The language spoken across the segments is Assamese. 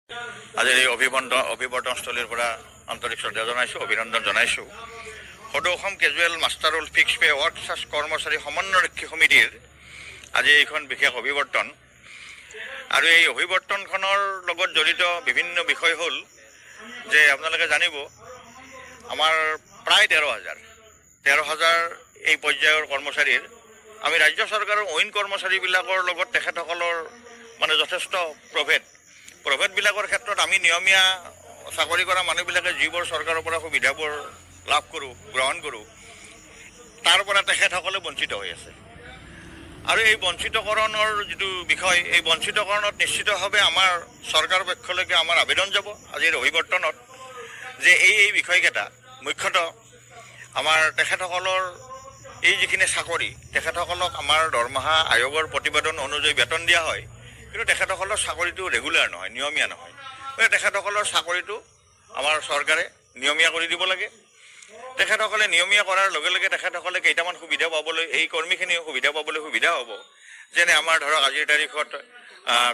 আজি এই অভিৱৰ্তনস্থলীৰ পৰা আন্তৰিক শ্ৰদ্ধা জনাইছোঁ, অভিনন্দন জনাইছোঁ। সদৌ Assam casual master roll fix pay workers কৰ্মচাৰী সমন্বয়ৰক্ষী সমিতিৰ আজি এইখন বিশেষ অভিৱৰ্তন। আৰু এই অভিৱৰ্তনখনৰ লগত জড়িত বিভিন্ন বিষয় হ'ল যে আপোনালোকে জানিব আমাৰ প্ৰায় 13,000 এই পৰ্যায়ৰ কৰ্মচাৰীৰ আমি ৰাজ্য চৰকাৰৰ অইন কৰ্মচাৰীবিলাকৰ লগত তেখেতসকলৰ মানে যথেষ্ট প্ৰভেদবিলাকৰ ক্ষেত্ৰত আমি নিয়মীয়া চাকৰি কৰা মানুহবিলাকে যিবোৰ চৰকাৰৰ পৰা সুবিধাবোৰ লাভ কৰোঁ, গ্ৰহণ কৰোঁ, তাৰ পৰা তেখেতসকলে বঞ্চিত হৈ আছে। আৰু এই বঞ্চিতকৰণৰ যিটো বিষয়, এই বঞ্চিতকৰণত নিশ্চিতভাৱে আমাৰ চৰকাৰৰ পক্ষলৈকে আমাৰ আবেদন যাব আজিৰ অভিৱৰ্তনত যে এই বিষয়কেইটা মুখ্যতঃ আমাৰ তেখেতসকলৰ এই যিখিনি চাকৰি, তেখেতসকলক আমাৰ দৰমহা আয়োগৰ প্ৰতিবেদন অনুযায়ী বেতন দিয়া হয়, কিন্তু তেখেতসকলৰ চাকৰিটো ৰেগুলাৰ নহয়, নিয়মীয়া নহয়। গতিকে তেখেতসকলৰ চাকৰিটো আমাৰ চৰকাৰে নিয়মীয়া কৰি দিব লাগে। তেখেতসকলে নিয়মীয়া কৰাৰ লগে লগে তেখেতসকলে কেইটামান সুবিধা পাবলৈ, এই কৰ্মীখিনিও সুবিধা পাবলৈ সুবিধা হ'ব। যেনে আমাৰ ধৰক আজিৰ তাৰিখত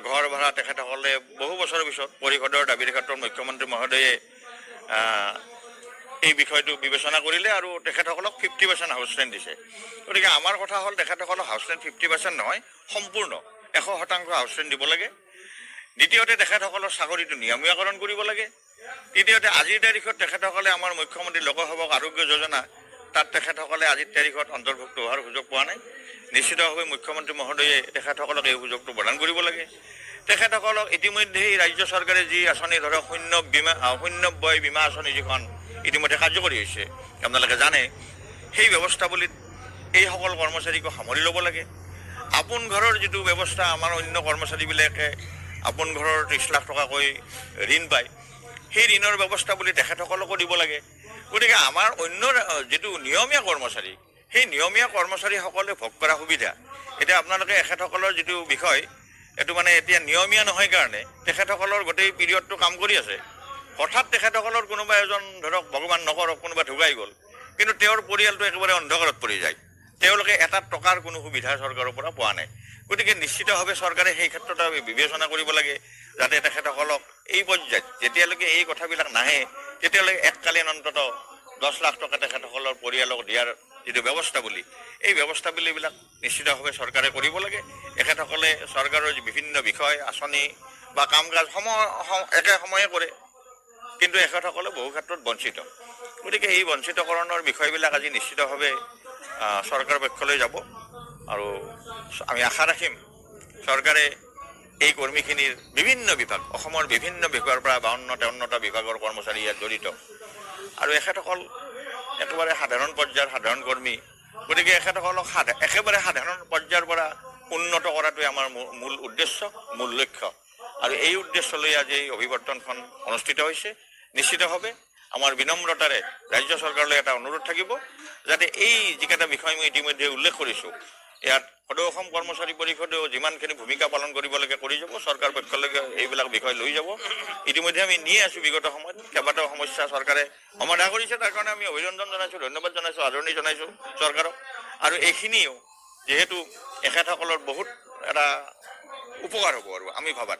ঘৰ ভাড়া তেখেতসকলে বহু বছৰৰ পিছত পৰিষদৰ দাবীৰ ক্ষেত্ৰত মুখ্যমন্ত্ৰী মহোদয়ে এই বিষয়টো বিবেচনা কৰিলে আৰু তেখেতসকলক 50% হাউচ ৰেণ্ট দিছে। গতিকে আমাৰ কথা হ'ল তেখেতসকলক হাউচ ৰেণ্ট 50% নহয়, সম্পূৰ্ণ 100% হাউচ ৰেণ্ট দিব লাগে। দ্বিতীয়তে তেখেতসকলৰ চাকৰিটো নিয়মীয়াকৰণ কৰিব লাগে। তৃতীয়তে আজিৰ তাৰিখত তেখেতসকলে আমাৰ মুখ্যমন্ত্ৰী লোকসেৱক আৰোগ্য যোজনা, তাত তেখেতসকলে আজিৰ তাৰিখত অন্তৰ্ভুক্ত হোৱাৰ সুযোগ পোৱা নাই। নিশ্চিতভাৱে মুখ্যমন্ত্ৰী মহোদয়ে তেখেতসকলক এই সুযোগটো প্ৰদান কৰিব লাগে। তেখেতসকলক ইতিমধ্যেই ৰাজ্য চৰকাৰে যি আঁচনি ধৰক শূন্য ব্যয় বীমা আঁচনি যিখন ইতিমধ্যে কাৰ্যকৰী হৈছে, আপোনালোকে জানে, সেই ব্যৱস্থাৱলীত এইসকল কৰ্মচাৰীকো সামৰি ল'ব লাগে। আপোন ঘৰৰ যিটো ব্যৱস্থা, আমাৰ অন্য কৰ্মচাৰীবিলাকে আপোন ঘৰৰ 30 লাখ টকাকৈ ঋণ পায়, সেই ঋণৰ ব্যৱস্থা বুলি তেখেতসকলকো দিব লাগে। গতিকে আমাৰ অন্য যিটো নিয়মীয়া কৰ্মচাৰী, সেই নিয়মীয়া কৰ্মচাৰীসকলে ভোগ কৰা সুবিধা, এতিয়া আপোনালোকে এখেতসকলৰ যিটো বিষয়, এইটো মানে এতিয়া নিয়মীয়া নহয় কাৰণে তেখেতসকলৰ গোটেই পিৰিয়ডটো কাম কৰি আছে। হঠাৎ তেখেতসকলৰ কোনোবা এজন ধৰক ভগৱান নকৰক কোনোবা ঢুকাই গ'ল, কিন্তু তেওঁৰ পৰিয়ালটো একেবাৰে অন্ধকাৰত পৰি যায়। তেওঁলোকে এটা টকাৰ কোনো সুবিধা চৰকাৰৰ পৰা পোৱা নাই। গতিকে নিশ্চিতভাৱে চৰকাৰে সেই ক্ষেত্ৰত বিবেচনা কৰিব লাগে, যাতে তেখেতসকলক এই পৰ্যায়ত যেতিয়ালৈকে এই কথাবিলাক নাহে, তেতিয়ালৈকে এককালীন অন্ততঃ 10 লাখ টকা তেখেতসকলৰ পৰিয়ালক দিয়াৰ যিটো ব্যৱস্থাৱলী, এই ব্যৱস্থাৱলীবিলাক নিশ্চিতভাৱে চৰকাৰে কৰিব লাগে। এখেতসকলে চৰকাৰৰ বিভিন্ন বিষয়, আঁচনি বা কাম কাজ একে সময়ে কৰে, কিন্তু এখেতসকলে বহু ক্ষেত্ৰত বঞ্চিত। গতিকে এই বঞ্চিতকৰণৰ বিষয়বিলাক আজি নিশ্চিতভাৱে চৰকাৰৰ পক্ষলৈ যাব আৰু আমি আশা ৰাখিম চৰকাৰে এই কৰ্মীখিনিৰ বিভিন্ন বিভাগ, অসমৰ বিভিন্ন বিভাগৰ পৰা 52-53টা বিভাগৰ কৰ্মচাৰী ইয়াত জড়িত, আৰু এখেতসকল একেবাৰে সাধাৰণ পৰ্যায়ৰ সাধাৰণ কৰ্মী। গতিকে এখেতসকলক একেবাৰে সাধাৰণ পৰ্যায়ৰ পৰা উন্নত কৰাটোৱে আমাৰ মূল উদ্দেশ্য, মূল লক্ষ্য। আৰু এই উদ্দেশ্য লৈ আজি এই অভিৱৰ্তনখন অনুষ্ঠিত হৈছে। নিশ্চিতভাৱে আমাৰ বিনম্ৰতাৰে ৰাজ্য চৰকাৰলৈ এটা অনুৰোধ থাকিব, যাতে এই যিকেইটা বিষয় মই ইতিমধ্যে উল্লেখ কৰিছোঁ, ইয়াত সদৌ অসম কৰ্মচাৰী পৰিষদেও যিমানখিনি ভূমিকা পালন কৰিব লাগে কৰি যাব, চৰকাৰ পক্ষলৈকে এইবিলাক বিষয় লৈ যাব। ইতিমধ্যে আমি নিয়ে আছোঁ, বিগত সময়ত কেইবাটাও সমস্যা চৰকাৰে সমাধান কৰিছে, তাৰ কাৰণে আমি অভিনন্দন জনাইছোঁ, ধন্যবাদ জনাইছোঁ, আদৰণি জনাইছোঁ চৰকাৰক। আৰু এইখিনিও যিহেতু এখেতসকলৰ বহুত এটা উপকাৰ হ'ব, আৰু আমি ভাবাত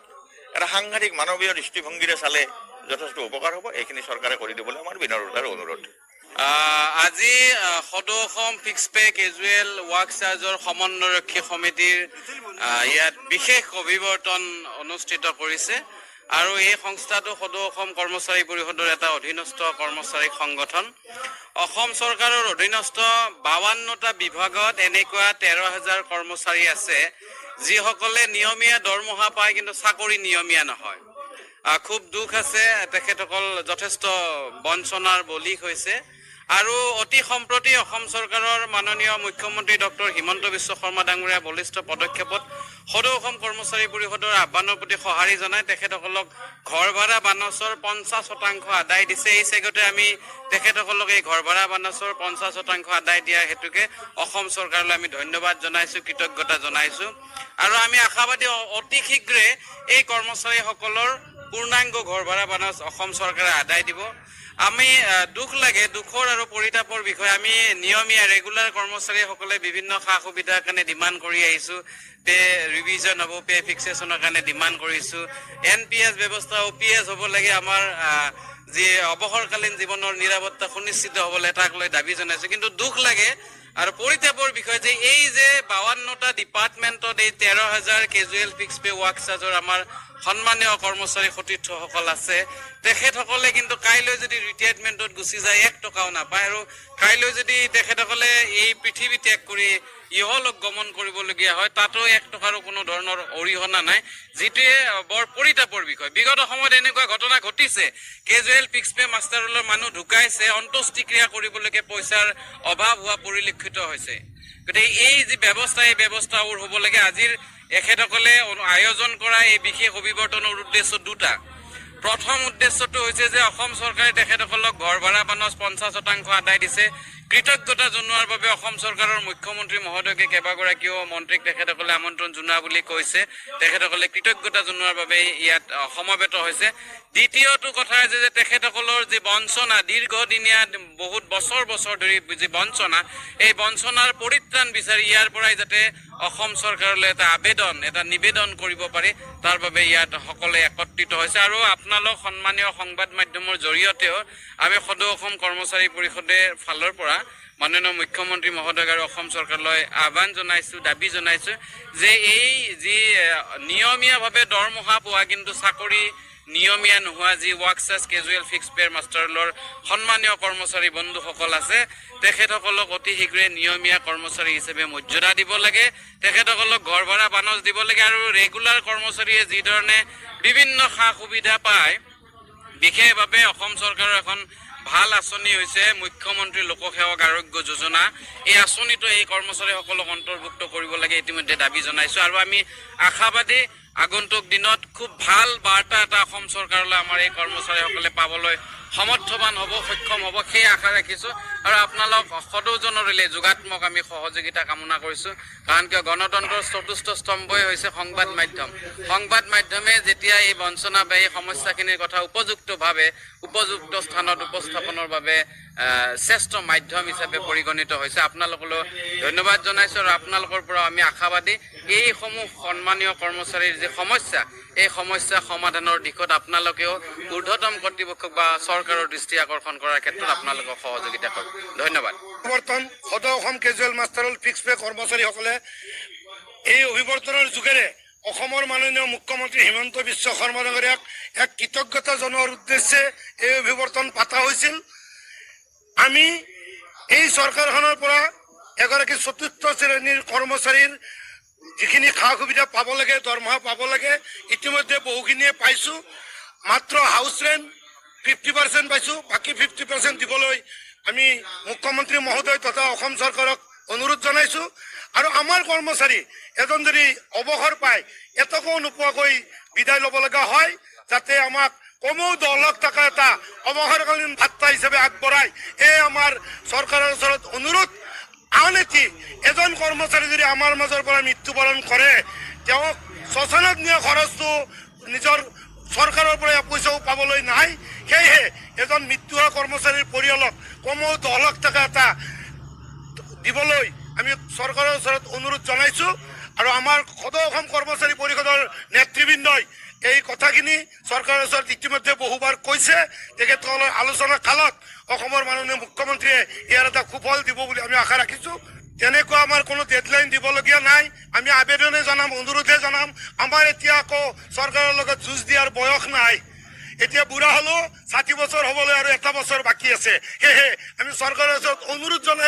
এটা সাংঘাতিক মানৱীয় দৃষ্টিভংগীৰে চালে যথেষ্ট উপকাৰ হ'ব। এইখিনি চৰকাৰে কৰি দিবলৈ আমাৰ বিনম্ৰতাৰ অনুৰোধ। আজি সদৌ Assam fix pay casual work চাৰ্জৰ সমন্বয়ৰক্ষী সমিতিৰ ইয়াত বিশেষ অভিৱৰ্তন অনুষ্ঠিত কৰিছে, আৰু এই সংস্থাটো সদৌ অসম কৰ্মচাৰী পৰিষদৰ এটা অধীনস্থ কৰ্মচাৰী সংগঠন। অসম চৰকাৰৰ অধীনস্থ 52টা বিভাগত এনেকুৱা 13,000 কৰ্মচাৰী আছে, যিসকলে নিয়মীয়া দৰমহা পায় কিন্তু চাকৰি নিয়মীয়া নহয়। খুব দুখ আছে, তেখেতসকল যথেষ্ট বঞ্চনাৰ বলি হৈছে। আৰু অতি সম্প্ৰতি অসম চৰকাৰৰ মাননীয় মুখ্যমন্ত্ৰী ডক্টৰ হিমন্ত বিশ্ব শৰ্মা ডাঙৰীয়া বলিষ্ঠ পদক্ষেপত সদৌ অসম কৰ্মচাৰী পৰিষদৰ আহ্বানৰ প্ৰতি সঁহাৰি জনাই তেখেতসকলক ঘৰ ভাড়া বানচৰ 50% আদায় দিছে। এই চেগতে আমি তেখেতসকলক এই ঘৰ ভাড়া বানচৰ 50% আদায় দিয়া হেতুকে অসম চৰকাৰলৈ আমি ধন্যবাদ জনাইছোঁ, কৃতজ্ঞতা জনাইছোঁ। আৰু আমি আশাবাদী অতি শীঘ্ৰে এই কৰ্মচাৰীসকলৰ পূৰ্ণাংগ ঘৰ ভাড়া বানচ অসম চৰকাৰে আদায় দিব। আমি দুখ লাগে, দুখৰ আৰু পৰিতাপৰ বিষয়ে আমি নিয়মীয়া ৰেগুলাৰ কৰ্মচাৰীসকলে বিভিন্ন সা সুবিধাৰ কাৰণে ডিমাণ্ড কৰি আহিছো। পে ৰিভিজন হ'ব, পে ফিক্সেশ্যনৰ কাৰণে ডিমাণ্ড কৰিছো। NPS ব্যৱস্থা, OPS হ'ব লাগে, আমাৰ যি অৱসৰকালীন জীৱনৰ নিৰাপত্তা সুনিশ্চিত হ'বলৈ তাক লৈ দাবী জনাইছো। কিন্তু দুখ লাগে আৰু পৰিতাপৰ বিষয় যে এই যে 52টা ডিপাৰ্টমেণ্টত এই 13,000 কেজুৱেল ফিক্স পে ৱাৰ্ক চাৰ্জৰ আমাৰ সন্মানীয় কৰ্মচাৰী সতীৰ্থসকল আছে, তেখেতসকলে কিন্তু কাইলৈ যদি ৰিটায়াৰমেণ্টত গুচি যায় 1 টকাও নাপায়। আৰু কাইলৈ যদি তেখেতসকলে এই পৃথিৱী ত্যাগ কৰি ইহলোক গমন কৰিবলগীয়া হয়, তাতো 1 টকাৰো কোনো ধৰণৰ অৰিহণা নাই, যিটোৱে বৰ পৰিতাপৰ বিষয়। বিগত সময়ত এনেকুৱা ঘটনা ঘটিছে, কেজুৱেল ফিক্স পে মাষ্টাৰ ৰোলৰ মানুহ ঢুকাইছে, অন্ত্যেষ্টিক্ৰিয়া কৰিবলৈকে পইচাৰ অভাৱ হোৱা পৰিলক্ষিত হৈছে। গতিকে এই যি ব্যৱস্থা, এই ব্যৱস্থা হ'ব লাগে। আজিৰ এখেতসকলে আয়োজন কৰা এই বিশেষ অভিৱৰ্তনৰ উদ্দেশ্য দুটা। প্ৰথম উদ্দেশ্যটো হৈছে যে অসম চৰকাৰে তেখেতসকলক ঘৰ ভাড়া বানচ 50% আদায় দিছে। কৃতজ্ঞতা জনোৱাৰ বাবে অসম চৰকাৰৰ মুখ্যমন্ত্ৰী মহোদয়কে কেইবাগৰাকীও মন্ত্ৰীক তেখেতসকলে আমন্ত্ৰণ জনোৱা বুলি কৈছে। তেখেতসকলে কৃতজ্ঞতা জনোৱাৰ বাবে ইয়াত সমবেত হৈছে। দ্বিতীয়টো কথা হৈছে যে তেখেতসকলৰ যি বঞ্চনা, দীৰ্ঘদিনীয়া বহুত বছৰ ধৰি যি বঞ্চনা, এই বঞ্চনাৰ পৰিত্ৰাণ বিচাৰি ইয়াৰ পৰাই যাতে অসম চৰকাৰলৈ এটা নিবেদন কৰিব পাৰি, তাৰ বাবে ইয়াত সকলোৱে একত্ৰিত হৈছে। আৰু আপোনালোক সন্মানীয় সংবাদ মাধ্যমৰ জৰিয়তেও আমি সদৌ অসম কৰ্মচাৰী পৰিষদৰ ফালৰ পৰা মাননীয় মুখ্যমন্ত্ৰী মহোদয় আৰু অসম চৰকাৰলৈ আহ্বান জনাইছো, দাবী জনাইছো যে এই যি নিয়মীয়াভাৱে দৰমহা পোৱা কিন্তু চাকৰি নিয়মীয়া নোহোৱা যি ৱাৰ্কচাৰ্ছ কেজুৱেল ফিক্স পে মাষ্টাৰৰ সন্মানীয় কৰ্মচাৰী বন্ধুসকল আছে, তেখেতসকলক অতি শীঘ্ৰে নিয়মীয়া কৰ্মচাৰী হিচাপে মৰ্যাদা দিব লাগে, তেখেতসকলক ঘৰ ভাড়া বানচ দিব লাগে। আৰু ৰেগুলাৰ কৰ্মচাৰীয়ে যিধৰণে বিভিন্ন সা সুবিধা পায়, বিশেষভাৱে অসম চৰকাৰৰ এখন ভাল আঁচনি হৈছে মুখ্যমন্ত্ৰী লোকসেৱক আৰোগ্য যোজনা। এই আঁচনিটো এই কৰ্মচাৰীসকলক অন্তৰ্ভুক্ত কৰিব লাগে, ইতিমধ্যে দাবী জনাইছো। আৰু আমি আশাবাদী আগন্তুক দিনত খুব ভাল বাৰ্তা এটা অসম চৰকাৰলৈ আমাৰ এই কৰ্মচাৰীসকলে পাবলৈ সমৰ্থবান হ'ব, সক্ষম হ'ব, সেই আশা ৰাখিছো। আৰু আপোনালোক সদৌজনৰে যোগাত্মক আমি সহযোগিতা কামনা কৰিছো। কাৰণ কিয় গণতন্ত্ৰৰ চতুৰ্থ স্তম্ভই হৈছে সংবাদ মাধ্যম। সংবাদ মাধ্যমে যেতিয়া এই বঞ্চনা বা এই সমস্যাখিনিৰ কথা উপযুক্তভাৱে উপযুক্ত স্থানত উপস্থাপনৰ বাবে শ্ৰেষ্ঠ মাধ্যম হিচাপে পৰিগণিত হৈছে। আপোনালোকলৈ ধন্যবাদ জনাইছো। আৰু আপোনালোকৰ পৰা আমি আশাবাদী এইসমূহ সন্মানীয় কৰ্মচাৰীৰ যি সমস্যা, এই সমস্যা সমাধানৰ দিশত আপোনালোকেও ঊৰ্ধ্বতম কৰ্তৃপক্ষক বা চৰকাৰৰ দৃষ্টি আকৰ্ষণ কৰাৰ ক্ষেত্ৰত আপোনালোকক সহযোগিতা কৰক। ধন্যবাদ। অভিৱৰ্তন সদৌ Assam casual master fix pay কৰ্মচাৰীসকলে এই অভিৱৰ্তনৰ যোগেৰে অসমৰ মাননীয় মুখ্যমন্ত্ৰী হিমন্ত বিশ্ব শৰ্মা ডাঙৰীয়াক এক কৃতজ্ঞতা জনোৱাৰ উদ্দেশ্যে এই অভিৱৰ্তন পতা হৈছিল। আমি এই চৰকাৰখনৰ পৰা এগৰাকী চতুৰ্থ শ্ৰেণীৰ কৰ্মচাৰীৰ যিখিনি সা সুবিধা পাব লাগে, দৰমহা পাব লাগে, ইতিমধ্যে বহুখিনিয়ে পাইছোঁ। মাত্ৰ হাউচ ৰেণ্ট 50% পাইছোঁ, বাকী 50% দিবলৈ আমি মুখ্যমন্ত্ৰী মহোদয় তথা অসম চৰকাৰক অনুৰোধ জনাইছোঁ। আৰু আমাৰ কৰ্মচাৰী এজন যদি অৱসৰ পায়, এটকাও নোপোৱাকৈ বিদায় ল'ব লগা হয়, যাতে আমাক কমেও 10 লাখ টকা এটা অৱসৰকালীন ভাত্তা হিচাপে আগবঢ়াই, এই আমাৰ চৰকাৰৰ ওচৰত অনুৰোধ। আন এটি এজন কৰ্মচাৰী যদি আমাৰ মাজৰ পৰা মৃত্যুবৰণ কৰে, তেওঁক শ্মশানত নিয়া খৰচটো নিজৰ চৰকাৰৰ পৰা পইচাও পাবলৈ নাই। সেয়েহে এজন মৃত্যু হোৱা কৰ্মচাৰীৰ পৰিয়ালক কমেও 10 লাখ টকা এটা দিবলৈ আমি চৰকাৰৰ ওচৰত অনুৰোধ জনাইছোঁ। আৰু আমাৰ সদৌ অসম কৰ্মচাৰী পৰিষদৰ নেতৃবৃন্দই এই কথাখিনি চৰকাৰৰ ওচৰত ইতিমধ্যে বহুবাৰ কৈছে। তেখেতসকলৰ আলোচনা কালত অসমৰ মাননীয় মুখ্যমন্ত্ৰীয়ে ইয়াৰ এটা সুফল দিব বুলি আমি আশা ৰাখিছোঁ। তেনেকুৱা আমাৰ কোনো ডেডলাইন দিবলগীয়া নাই। আমি আবেদনে জনাম, অনুৰোধে জনাম। আমাৰ এতিয়া আকৌ চৰকাৰৰ লগত যুঁজ দিয়াৰ বয়স নাই। এতিয়া বুঢ়া হ'লেও 60 বছৰ হ'বলৈ আৰু 1 বছৰ বাকী আছে। সেয়েহে আমি চৰকাৰৰ ওচৰত অনুৰোধ জনাই